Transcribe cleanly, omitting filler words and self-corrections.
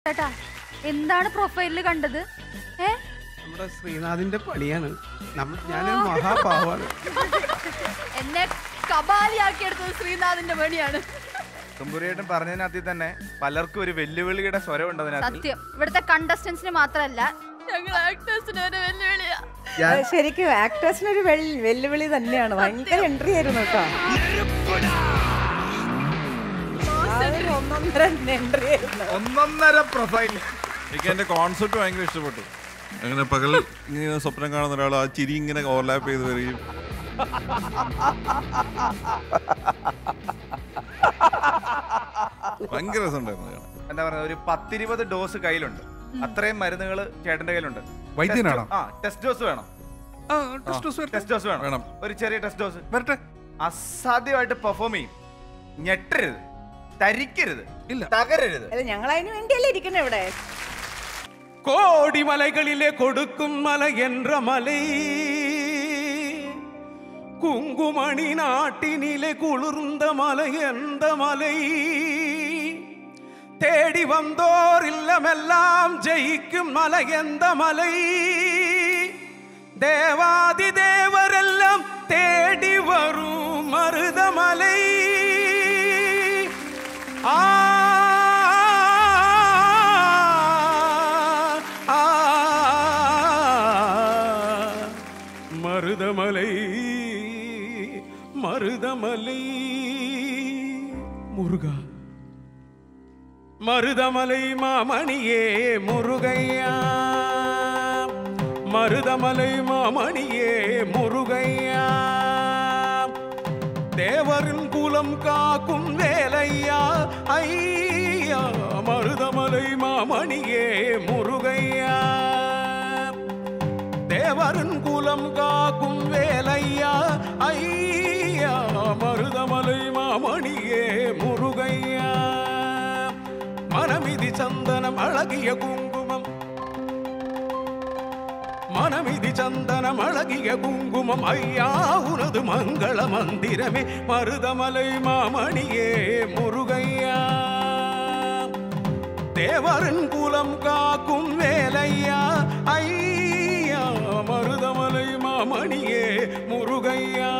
ചേട്ടാ എന്താണ് പ്രൊഫൈലിൽ കണ്ടത്? നമ്മുടെ ശ്രീനാഥിന്റെ പണിയാണ്. ഞാനൊരു മഹാഭാവാണ്. എന്നെ കബാലിയാക്കി എടുത്തത് ശ്രീനാഥിന്റെ പണിയാണ്. തുമ്പുരേട്ടൻ പറഞ്ഞതിനകത്ത് തന്നെ പലർക്കും ഒരു വെല്ലുവിളിയുടെ സ്വരം ഉണ്ടതിനകത്ത്. സത്യം, ഇവിടുത്തെ കണ്ടസ്റ്റൻസിന് മാത്രല്ല ഞങ്ങൾ ആക്ടേഴ്സിന് ഒരു വെല്ലുവിളിയാ. ശരിക്കും ആക്ടേഴ്സിന് ഒരു വെല്ലുവിളി തന്നെയാണ്. ഭയങ്കര എൻട്രി ആയിരുന്നു കേട്ടോ. ഒന്നൊന്നര പ്രൊഫൈൽ. എനിക്ക് എന്റെ കോൺസെപ്റ്റ് ഭയങ്കര ഇഷ്ടപ്പെട്ടു. അങ്ങനെ പകൽ ഇങ്ങനെ സ്വപ്നം കാണുന്ന ഒരാൾ ആ ചിരി ഇങ്ങനെ ഓവർലാപ്പ് ചെയ്ത് വരികയും ഭയങ്കര രസമുണ്ടായിരുന്നു. എന്താ പറയുക, ഒരു 10-20 ഡോസ് കയ്യിലുണ്ട്. അത്രയും മരുന്നുകൾ ചേട്ടന്റെ കയ്യിലുണ്ട്. വൈദ്യനാണോ? ടെസ്റ്റ് ഡോസ് വേണം. ടെസ്റ്റ് ഡോസ് വേണം. ഒരു ചെറിയ ടെസ്റ്റ് ഡോസ് വരട്ടെ. അസാധ്യമായിട്ട് പെർഫോം ചെയ്യും. ഞെട്ടരുത്, തരിക്കരുത്, തകരരുത്. ഞങ്ങൾ അതിന് വേണ്ടിയല്ലേ ഇരിക്കുന്നത് ഇവിടെ. கோடி மலைகளிலே கொடுக்கும் மலை என்ற மலை, குங்குமணி நாட்டினிலே குளிர்ந்த மலை எந்த மலை, தேடி வந்தோர் இல்லமெல்லாம் ஜெயிக்கும் மலை எந்த மலை, தேவாதி தேவரெல்லாம் தேடி வரும் மருதமலை. மருதமலை மருதமலை முருகா, மருதமலை மாமணியே முருகையா, மருதமலை மாமணியே முருகையா, தேவரின் குலம் காக்கும் வேலையா ஐயா, மருதமலை மாமணியே முருகையா, தேவரின் குலம் காக்கும் வேலையா ஐயா, மருதமலை மாமணியே முருகையா, மனமிதி சந்தனம் அழகிய குங்குமம், மனமிதி சந்தனம் அழகிய குங்குமம் ஐயா உனது மங்கள மந்திரமே, மருதமலை மாமணியே முருகையா, தேவரின் குலம் காக்கும் வேலையா ஐயா, மருதமலை மாமணியே முருகையா.